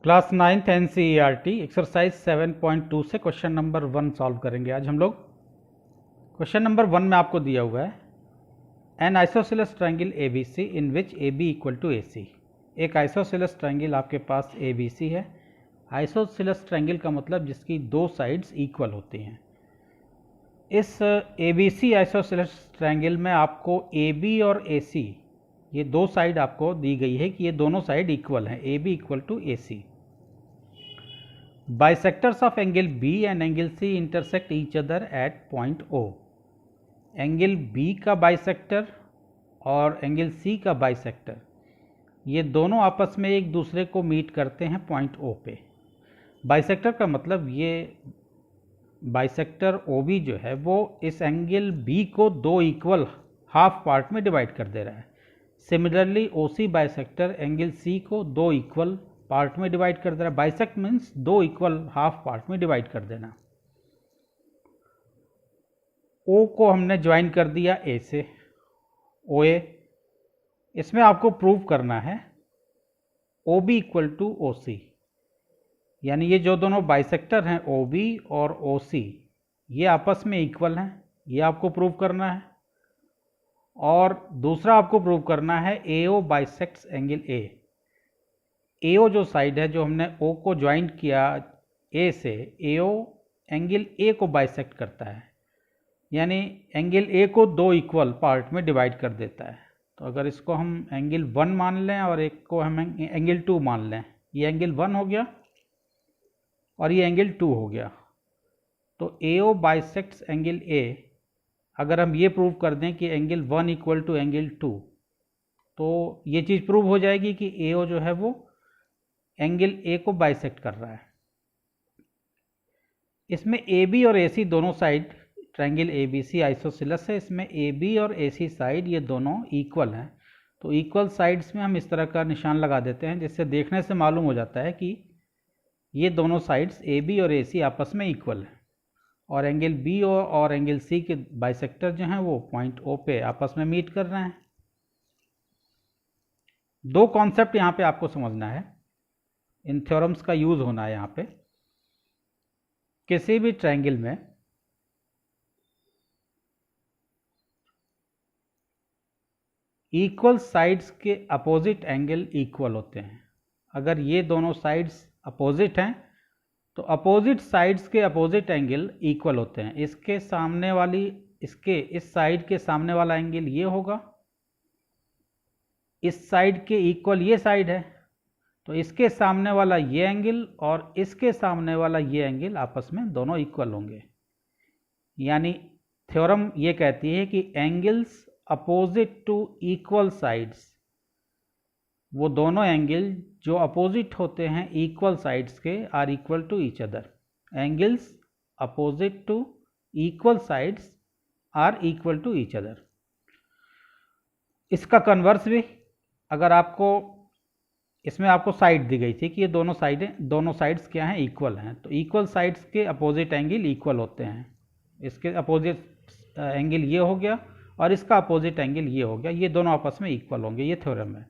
Class 9th NCERT exercise 7.2 से question number 1 solve करेंगे आज हम लोग। क्वेश्चन नंबर 1 में आपको दिया हुआ है an isosceles triangle ABC in which AB equal to AC। एक आइसोसेलेस ट्रायंगल आपके पास ABC है। आइसोसेलेस ट्रायंगल का मतलब जिसकी दो साइड्स इक्वल होती हैं। इस ABC आइसोसेलेस ट्रायंगल में आपको AB और AC ये दो साइड आपको दी गई है कि ये दोनों साइड इक्वल हैं, AB equal to AC। Bisectors of angle B and angle C intersect each other at point O। Angle B का बाइसेक्टर और एंगल C का बाइसेक्टर ये दोनों आपस में एक दूसरे को मीट करते हैं पॉइंट O पे। बाइसेक्टर का मतलब ये बाइसेक्टर OB जो है वो इस एंगल B को दो इक्वल हाफ पार्ट में डिवाइड कर दे रहा है। Similarly OC bisector angle C को दो इक्वल पार्ट में डिवाइड कर दे रहा है। बाइसेक्ट मीन्स दो इक्वल हाफ पार्ट में डिवाइड कर देना। O को हमने ज्वाइन कर दिया A से, OA। इसमें आपको प्रूव करना है OB इक्वल टू OC, यानी ये जो दोनों बाइसेक्टर हैं OB और OC ये आपस में इक्वल हैं, ये आपको प्रूव करना है। और दूसरा आपको प्रूव करना है AO bisects angle A। AO जो साइड है, जो हमने O को ज्वाइन किया A से, AO एंगल A को बाइसेक्ट करता है, यानी एंगल A को दो इक्वल पार्ट में डिवाइड कर देता है। तो अगर इसको हम एंगल 1 मान लें और एक को हम एंगल 2 मान लें, ये एंगल 1 हो गया और ये एंगल 2 हो गया। तो AO बाइसेक्ट्स एंगल A, अगर हम ये प्रूव कर दें कि एंगल 1 इक्वल टू एंगल 2, तो ये चीज़ प्रूव हो जाएगी कि AO जो है वो एंगल A को बाइसेक्ट कर रहा है। इसमें AB और AC दोनों साइड, ट्रायंगल ABC आइसोसेलेस है, इसमें AB और AC साइड ये दोनों इक्वल हैं। तो इक्वल साइड्स में हम इस तरह का निशान लगा देते हैं, जिससे देखने से मालूम हो जाता है कि ये दोनों साइड्स AB और AC आपस में इक्वल हैं। और एंगल B और एंगल C के बाइसेक्टर जो हैं वो पॉइंट O पे आपस में मीट कर रहे हैं। दो कॉन्सेप्ट यहाँ पे आपको समझना है, इन थ्योरम्स का यूज होना है यहाँ पे। किसी भी ट्रायंगल में इक्वल साइड्स के अपोजिट एंगल इक्वल होते हैं। अगर ये दोनों साइड्स अपोजिट हैं तो अपोजिट साइड्स के अपोजिट एंगल इक्वल होते हैं। इसके सामने वाली, इसके इस साइड के सामने वाला एंगल ये होगा, इस साइड के इक्वल ये साइड है, तो इसके सामने वाला ये एंगल और इसके सामने वाला ये एंगल आपस में दोनों इक्वल होंगे। यानी थ्योरम ये कहती है कि angles opposite to equal sides, वो दोनों एंगल जो अपोजिट होते हैं इक्वल साइड्स के, are equal to each other. Angles opposite to equal sides are equal to each other. इसका कन्वर्स भी, अगर आपको इसमें आपको साइड दी गई थी कि ये दोनों साइड्स क्या हैं, इक्वल हैं, तो इक्वल साइड्स के अपोजिट एंगल इक्वल होते हैं। इसके अपोजिट एंगल ये हो गया और इसका अपोजिट एंगल ये हो गया, ये दोनों आपस में इक्वल होंगे, ये थ्योरम है।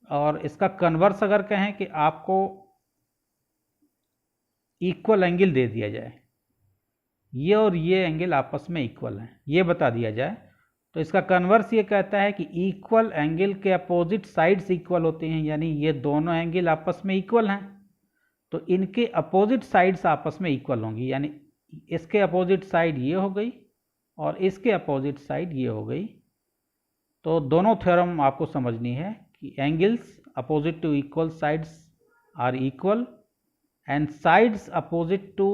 और इसका कन्वर्स अगर कहें कि आपको इक्वल एंगल दे दिया जाए, ये और ये एंगल आपस में इक्वल हैं, ये बता दिया जाए, तो इसका कन्वर्स ये कहता है कि इक्वल एंगल के अपोजिट साइड्स इक्वल होती हैं, यानी ये दोनों एंगल आपस में इक्वल हैं तो इनके अपोजिट साइड्स आपस में इक्वल होंगी। यानी इसके अपोजिट साइड ये हो गई और इसके अपोजिट साइड ये हो गई। तो दोनों थ्योरम आपको समझनी है कि angles opposite to equal sides are equal and sides opposite to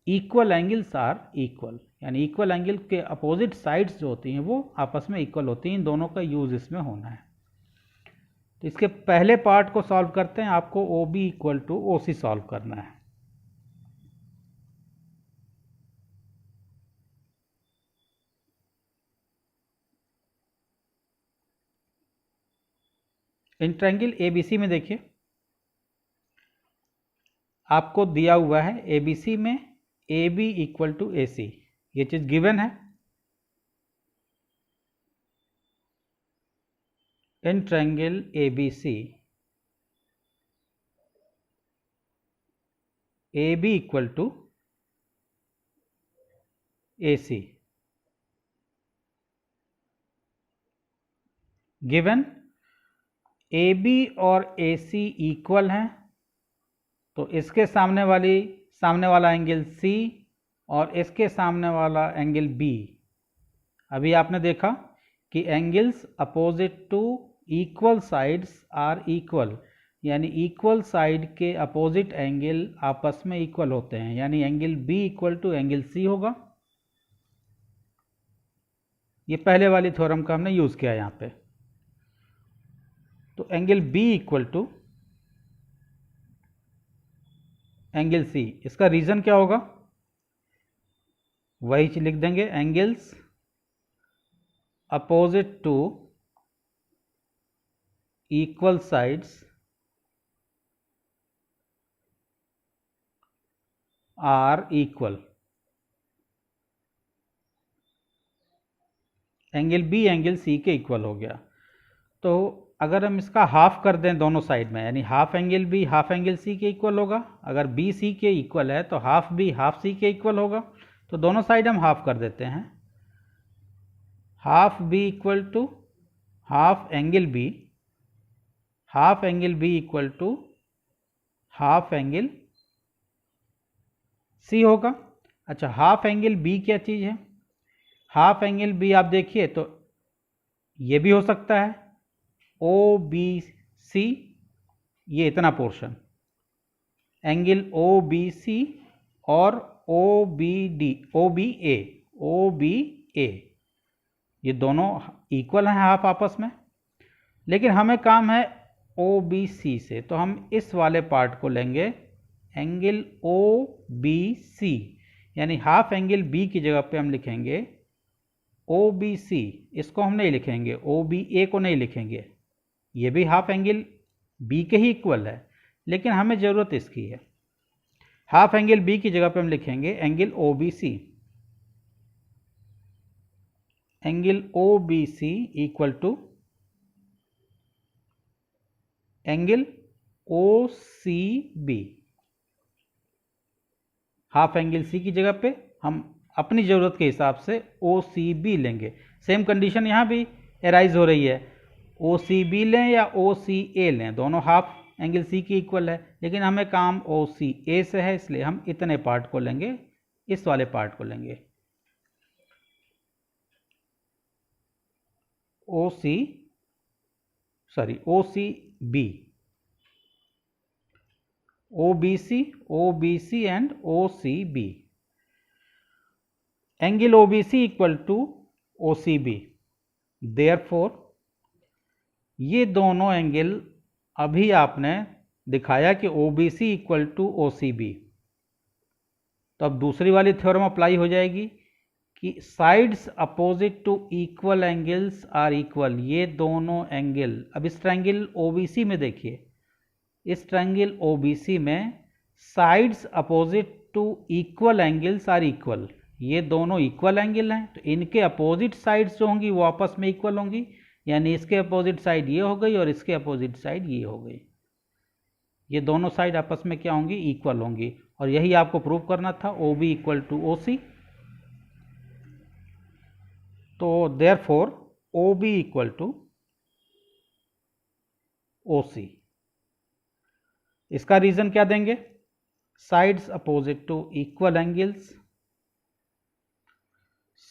equal angles are equal, यानी इक्वल एंगल के अपोजिट साइड्स जो होती हैं वो आपस में इक्वल होती हैं। इन दोनों का यूज इसमें होना है। तो इसके पहले पार्ट को सॉल्व करते हैं। आपको OB equal to OC solve करना है। इन ट्रायंगल ABC में देखिए, आपको दिया हुआ है ABC में AB इक्वल टू AC, ये चीज गिवन है। In triangle ABC A B equal to A C. Given A B और ए सी इक्वल हैं, तो इसके सामने वाला एंगल सी और इसके सामने वाला एंगल बी। अभी आपने देखा कि angles opposite to equal sides are equal, यानी इक्वल साइड के अपोजिट एंगल आपस में इक्वल होते हैं, यानी angle B equal to angle C होगा। ये पहले वाली थ्योरम का हमने यूज किया यहां पे। तो angle B equal to angle C, इसका रीजन क्या होगा? वही चीज लिख देंगे, angles opposite to equal sides are equal. Angle B angle C के इक्वल हो गया। तो अगर हम इसका हाफ कर दें दोनों साइड में, यानी half angle B half angle C के इक्वल होगा। अगर बी सी के इक्वल है तो हाफ बी हाफ सी के इक्वल होगा। तो दोनों साइड हम हाफ कर देते हैं। Half B equal to half angle B, half angle B equal to half angle C होगा। अच्छा, हाफ एंगल बी क्या चीज़ है? हाफ एंगल बी आप देखिए तो ये भी हो सकता है ओ बी सी, ये इतना portion angle O B C और O B D, O B A, O B A, ये दोनों इक्वल हैं हाफ आपस में। लेकिन हमें काम है ओ बी सी से, तो हम इस वाले पार्ट को लेंगे एंगल ओ बी सी, यानी हाफ एंगल बी की जगह पे हम लिखेंगे ओ बी सी। इसको हम नहीं लिखेंगे, ओ बी ए को नहीं लिखेंगे, ये भी हाफ एंगल बी के ही इक्वल है, लेकिन हमें ज़रूरत इसकी है। हाफ एंगल बी की जगह पे हम लिखेंगे angle O B C. Angle O B C equal to angle O C B. Half angle C की जगह पे हम अपनी ज़रूरत के हिसाब से ओ सी बी लेंगे। सेम कंडीशन यहाँ भी एराइज हो रही है, ओ सी बी लें या ओ सी ए लें, दोनों हाफ एंगल सी की इक्वल है, लेकिन हमें काम ओ सी ए से है, इसलिए हम इतने पार्ट को लेंगे, इस वाले पार्ट को लेंगे O C B, O B C and O C B. Angle O B C equal to O C B. Therefore ये दोनों एंगल अभी आपने दिखाया कि O B C equal to O C B, तो अब दूसरी वाली थ्योरम अप्लाई हो जाएगी कि sides opposite to equal angles are equal. ये दोनों एंगल, अब इस ट्रायंगल ओ बी सी में देखिए, इस ट्रायंगल ओ बी सी में sides opposite to equal angles are equal. ये दोनों इक्वल एंगल हैं, तो इनके अपोजिट साइड्स जो होंगी वो आपस में इक्वल होंगी, यानी इसके अपोजिट साइड ये हो गई और इसके अपोजिट साइड ये हो गई। ये दोनों साइड आपस में क्या होंगी? इक्वल होंगी, और यही आपको प्रूव करना था, O B equal to O C. तो therefore O B equal to O C. इसका रीजन क्या देंगे? Sides opposite to equal angles,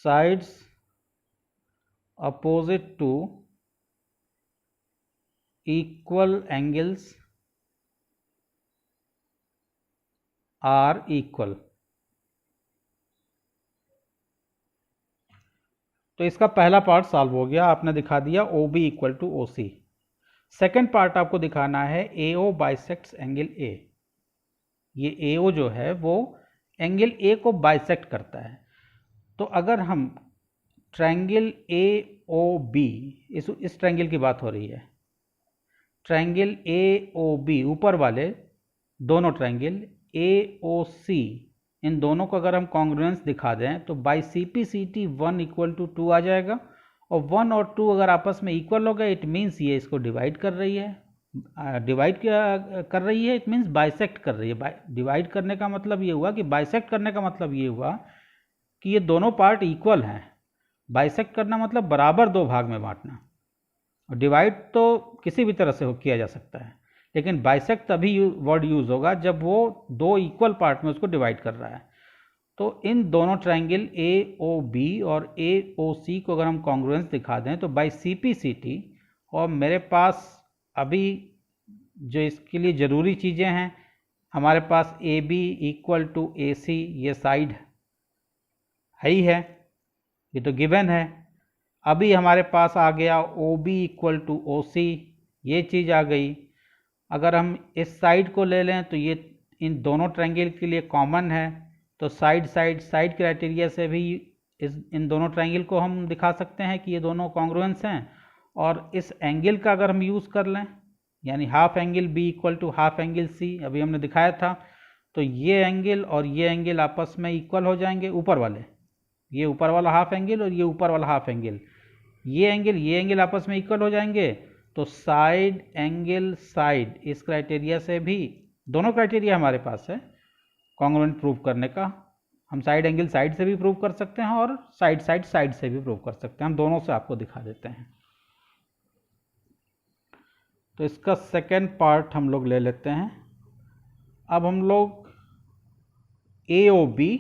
sides opposite to equal angles are equal. तो इसका पहला पार्ट सॉल्व हो गया, आपने दिखा दिया O B equal to O C. Second part आपको दिखाना है ए ओ बाइसेक्ट्स एंगल ए। ये ए ओ जो है वो एंगल ए को बाइसेक्ट करता है। तो अगर हम ट्रायंगल ए ओ बी, इस ट्रायंगल की बात हो रही है, ट्रायंगल ए ओ बी, ऊपर वाले दोनों ट्रायंगल ए ओ सी, इन दोनों को अगर हम कॉन्ग्रुएंस दिखा दें तो by C P C T 1 equal to 2 आ जाएगा, और 1 और 2 अगर आपस में इक्वल हो गए इट मीन्स ये इसको डिवाइड कर रही है, डिवाइड कर रही है, इट मीन्स बाइसेक्ट कर रही है। डिवाइड करने का मतलब ये हुआ कि बाइसेक्ट करने का मतलब ये हुआ कि ये दोनों पार्ट इक्वल हैं। बाइसेक्ट करना मतलब बराबर दो भाग में बांटना, और डिवाइड तो किसी भी तरह से किया जा सकता है, लेकिन बाइसेक्ट तभी वर्ड यूज होगा जब वो दो इक्वल पार्ट में उसको डिवाइड कर रहा है। तो इन दोनों ट्रायंगल ए ओ बी और ए ओ सी को अगर हम कॉन्ग्रुएंस दिखा दें तो by C P C T, और मेरे पास अभी जो इसके लिए ज़रूरी चीज़ें हैं, हमारे पास ए B equal to A C, ये साइड है ही है, ये तो गिवन है। अभी हमारे पास आ गया O B equal to O C, ये चीज़ आ गई। अगर हम इस साइड को ले लें तो ये इन दोनों ट्रायंगल के लिए कॉमन है, तो साइड क्राइटेरिया से भी इन दोनों ट्रायंगल को हम दिखा सकते हैं कि ये दोनों कॉन्ग्रुएंस हैं। और इस एंगल का अगर हम यूज़ कर लें, यानी half angle B equal to half angle C, अभी हमने दिखाया था, तो ये एंगल और ये एंगल आपस में इक्वल हो जाएंगे, ऊपर वाले, ये ऊपर वाला हाफ एंगल और ये ऊपर वाला हाफ एंगल, ये एंगल आपस में इक्वल हो जाएंगे। तो साइड एंगल साइड, इस क्राइटेरिया से भी, दोनों क्राइटेरिया हमारे पास है कॉन्ग्रुएंट प्रूव करने का। हम साइड एंगल साइड से भी प्रूव कर सकते हैं और साइड से भी प्रूव कर सकते हैं। हम दोनों से आपको दिखा देते हैं। तो इसका सेकेंड पार्ट हम लोग ले लेते हैं। अब हम लोग ए ओ बी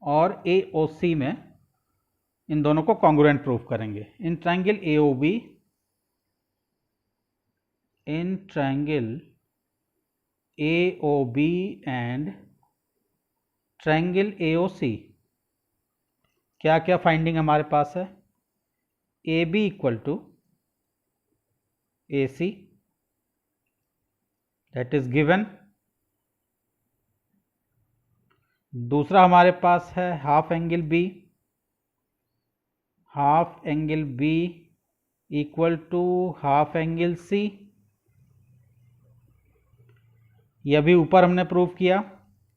और ए ओ सी में इन दोनों को कॉन्ग्रुएंट प्रूव करेंगे। In triangle A O B, in triangle A O B and triangle A O C क्या क्या फाइंडिंग हमारे पास है? A B equal to A C, that is given. दूसरा हमारे पास है half angle B equal to half angle C, यह भी ऊपर हमने प्रूव किया।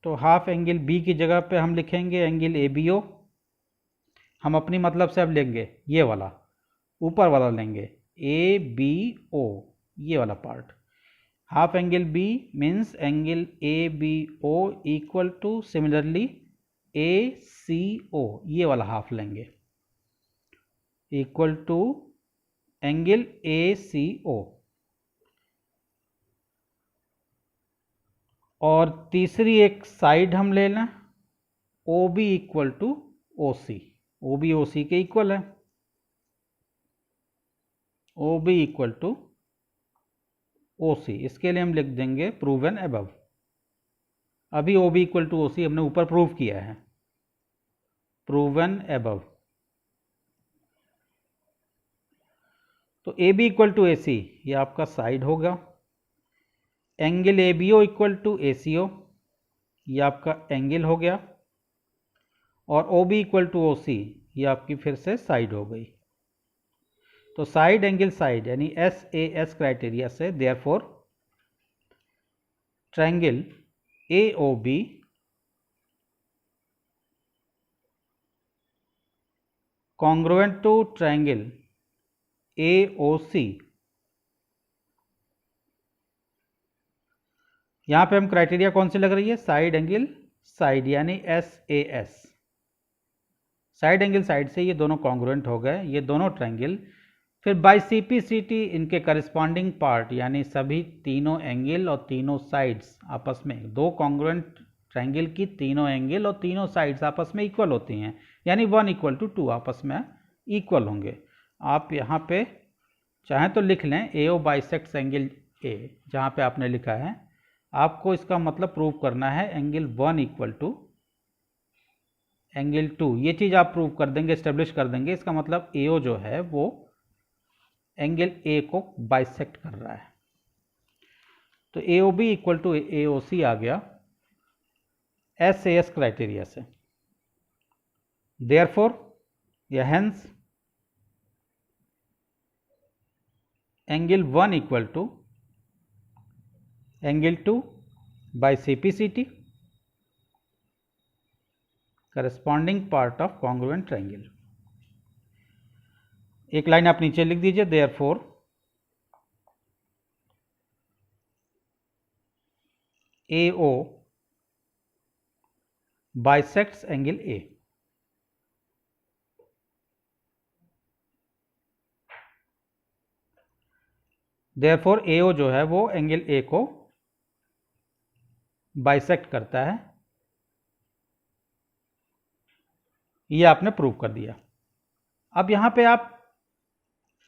तो हाफ एंगल बी की जगह पे हम लिखेंगे एंगल ए बी ओ। हम अपनी मतलब से अब लेंगे ये वाला, ऊपर वाला लेंगे ए बी ओ, ये वाला part. Half angle B means angle A B O equal to similarly A C O, ये वाला हाफ लेंगे, equal to angle A C O. और तीसरी एक साइड हम ले लें, O B equal to O C, O B O C के इक्वल है, O B equal to O C. इसके लिए हम लिख देंगे प्रूवन अबव। अभी O B equal to O C हमने ऊपर प्रूव किया है, प्रूवन अबव। तो A B equal to A C, ये आपका साइड होगा। Angle A B O equal to A C O, ये आपका एंगल हो गया। और O B equal to O C, ये आपकी फिर से साइड हो गई। तो साइड एंगल साइड यानी एस ए एस क्राइटेरिया से therefore triangle A O B congruent to triangle A O C. यहां पे हम क्राइटेरिया कौन सी लग रही है? साइड एंगल साइड यानी S A S. Side angle side से ये दोनों कॉन्ग्रुएंट हो गए, ये दोनों ट्रायंगल। फिर by C P C T इनके करस्पॉन्डिंग पार्ट यानी सभी तीनों एंगल और तीनों साइड्स आपस में, दो कॉन्ग्रुएंट ट्रायंगल की तीनों एंगल और तीनों साइड्स आपस में इक्वल होती हैं, यानी 1 इक्वल टू 2 आपस में इक्वल होंगे। आप यहाँ पे चाहें तो लिख लें ए ओ बाइसेक्ट्स एंगल ए, जहाँ पे आपने लिखा है। आपको इसका मतलब प्रूव करना है एंगल 1 इक्वल टू एंगल 2, ये चीज़ आप प्रूव कर देंगे, एस्टेब्लिश कर देंगे। इसका मतलब ए ओ जो है वो एंगल ए को बाइसेक्ट कर रहा है। तो A O B equal to A O C आ गया एस ए एस क्राइटेरिया से। देयरफॉर या hence angle 1 equal to angle 2 by C P C T, corresponding part of congruent triangle. एक लाइन आप नीचे लिख दीजिए, therefore AO bisects angle A। Therefore AO जो है वो एंगल A को बाइसेक्ट करता है। ये आपने प्रूव कर दिया। अब यहां पे आप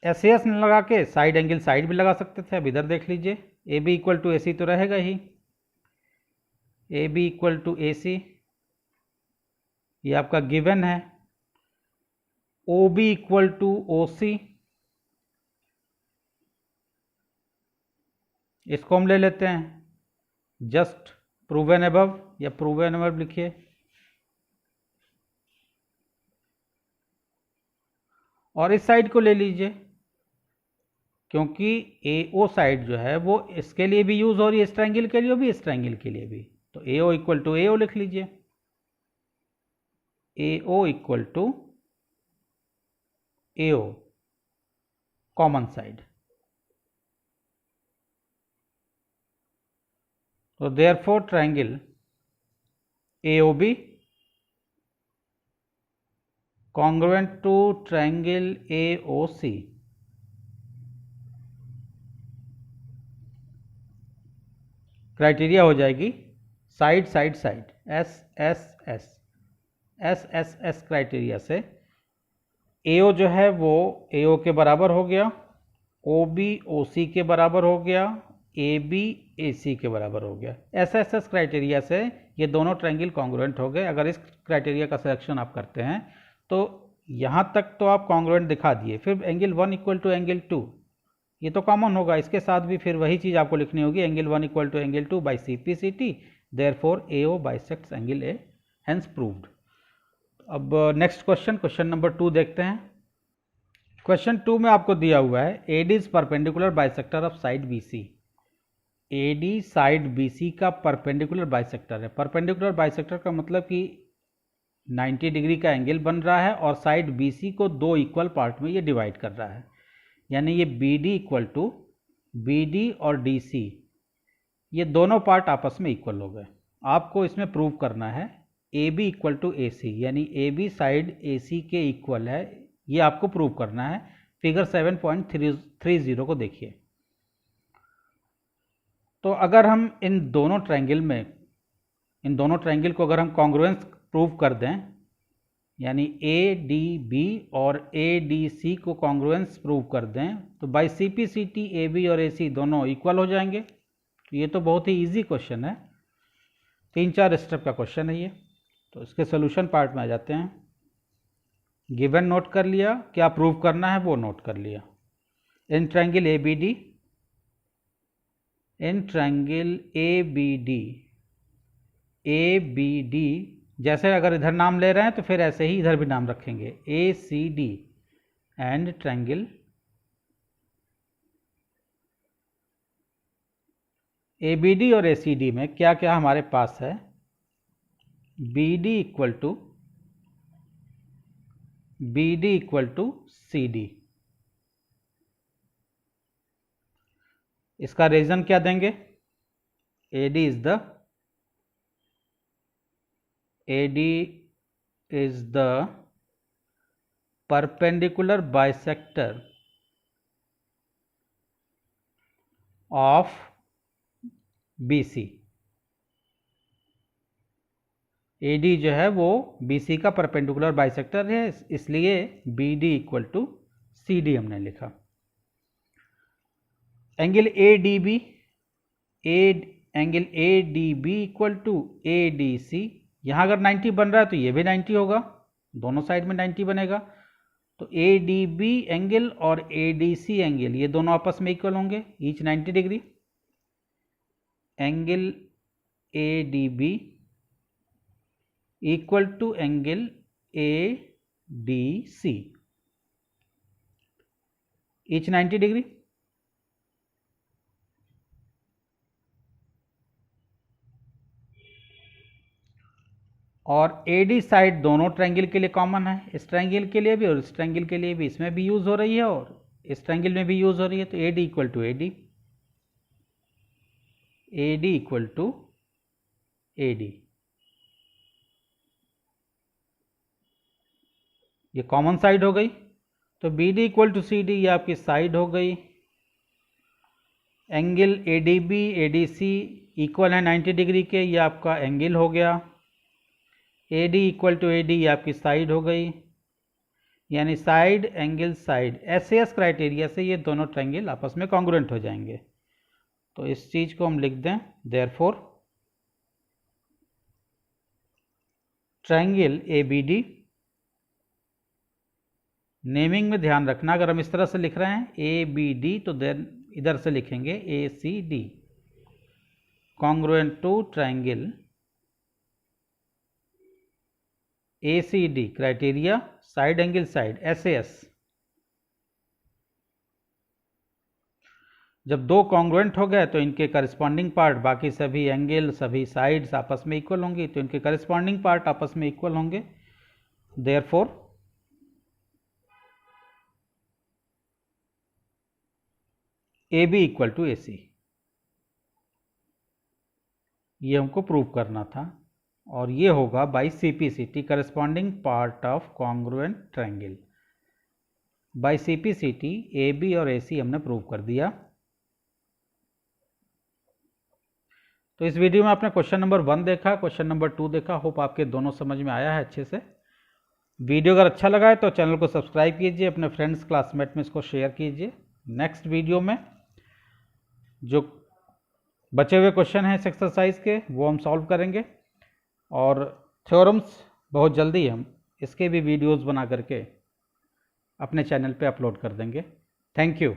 SAS न लगा के साइड एंगल साइड भी लगा सकते थे। अब इधर देख लीजिए, AB इक्वल टू AC तो रहेगा ही, AB इक्वल टू AC ये आपका गिवन है। OB इक्वल टू OC, इसको हम ले लेते हैं, जस्ट प्रूवन अबव या प्रूवन अबव लिखिए। और इस साइड को ले लीजिए, क्योंकि AO साइड जो है वो इसके लिए भी यूज हो रही है, इस ट्रायंगल के लिए भी, इस ट्रायंगल के लिए भी। तो AO इक्वल टू AO लिख लीजिए, AO equal to AO common side. तो therefore triangle AOB congruent to triangle AOC criteria हो जाएगी side side side, SSS criteria से AO जो है वो AO के बराबर हो गया, OB OC के बराबर हो गया, AB AC के बराबर हो गया। SSS क्राइटेरिया से ये दोनों ट्रायंगल कॉन्ग्रुएंट हो गए। अगर इस क्राइटेरिया का सिलेक्शन आप करते हैं तो यहाँ तक तो आप कॉन्ग्रुएंट दिखा दिए। फिर एंगल 1 इक्वल टू एंगल 2 ये तो कॉमन होगा, इसके साथ भी फिर वही चीज़ आपको लिखनी होगी, angle 1 equal to angle 2 by CPCT, therefore AO bisects angle A, hence proved. अब नेक्स्ट क्वेश्चन, क्वेश्चन नंबर 2 देखते हैं। क्वेश्चन 2 में आपको दिया हुआ है AD is perpendicular bisector of side BC। AD side BC का परपेंडिकुलर बाइसेक्टर है। परपेंडिकुलर बाइसेक्टर का मतलब कि 90 डिग्री का एंगल बन रहा है और साइड BC को दो इक्वल पार्ट में ये डिवाइड कर रहा है। यानी ये BD इक्वल टू BD और DC ये दोनों पार्ट आपस में इक्वल हो गए। आपको इसमें प्रूव करना है AB इक्वल टू AC, यानी AB साइड AC के इक्वल है, ये आपको प्रूव करना है। फिगर 7.30 को देखिए। तो अगर हम इन दोनों ट्रायंगल को अगर हम कॉन्ग्रुएंस प्रूव कर दें, यानी ADB और ADC को कॉन्ग्रुएंस प्रूव कर दें, तो बाय CPCT AB और AC दोनों इक्वल हो जाएंगे। तो ये तो बहुत ही इजी क्वेश्चन है, 3-4 स्टेप का क्वेश्चन है ये। तो इसके सोल्यूशन पार्ट में आ जाते हैं। गिवन नोट कर लिया, क्या प्रूव करना है वो नोट कर लिया। इन ट्रायंगल ABD जैसे अगर इधर नाम ले रहे हैं तो फिर ऐसे ही इधर भी नाम रखेंगे, ACD एंड ट्रायंगल ABD और ACD में क्या क्या हमारे पास है। BD equal to CD। इसका रीजन क्या देंगे, AD is the perpendicular bisector of BC। AD जो है वो BC का परपेंडिकुलर बाइसेक्टर है, इसलिए BD इक्वल टू CD हमने लिखा। Angle ADB equal to ADC, यहाँ अगर 90 बन रहा है तो ये भी 90 होगा, दोनों साइड में 90 बनेगा। तो ADB एंगल और ADC एंगल ये दोनों आपस में इक्वल होंगे, each 90 degree. Angle ADB equal to angle ADC, each 90 degree. और AD साइड दोनों ट्रायंगल के लिए कॉमन है, इस ट्रायंगल के लिए भी और इस ट्रायंगल के लिए भी, इसमें भी यूज हो रही है और इस ट्रायंगल में भी यूज हो रही है। तो AD equal to AD equal to AD। ये कॉमन साइड हो गई, तो BD इक्वल टू CD ये आपकी साइड हो गई। एंगल ADB ADC इक्वल है 90 डिग्री के, ये आपका एंगल हो गया। AD इक्वल टू AD ये आपकी साइड हो गई, यानी side angle side. SAS criteria से ये दोनों ट्रायंगल आपस में कॉन्ग्रुएंट हो जाएंगे। तो इस चीज को हम लिख दें, देयरफॉर ट्रायंगल ABD, नेमिंग में ध्यान रखना, अगर हम इस तरह से लिख रहे हैं ABD तो देन इधर से लिखेंगे ACD, congruent to triangle ACD criteria side angle side SAS। जब दो कॉन्ग्रुएंट हो गए तो इनके करस्पॉन्डिंग पार्ट, बाकी सभी एंगल सभी साइड्स आपस में इक्वल होंगी, तो इनके करस्पॉन्डिंग पार्ट आपस में इक्वल होंगे। Therefore AB equal to AC, ये हमको प्रूव करना था, और ये होगा by CPCT, corresponding part of congruent triangle. By CPCT AB और AC हमने प्रूव कर दिया। तो इस वीडियो में आपने क्वेश्चन नंबर 1 देखा, क्वेश्चन नंबर 2 देखा। होप आपके दोनों समझ में आया है अच्छे से। वीडियो अगर अच्छा लगा है तो चैनल को सब्सक्राइब कीजिए, अपने फ्रेंड्स क्लासमेट में इसको शेयर कीजिए। नेक्स्ट वीडियो में जो बचे हुए क्वेश्चन हैं इस एक्सरसाइज के वो हम सॉल्व करेंगे, और थ्योरम्स बहुत जल्दी हम इसके भी वीडियोस बना करके अपने चैनल पे अपलोड कर देंगे। Thank you.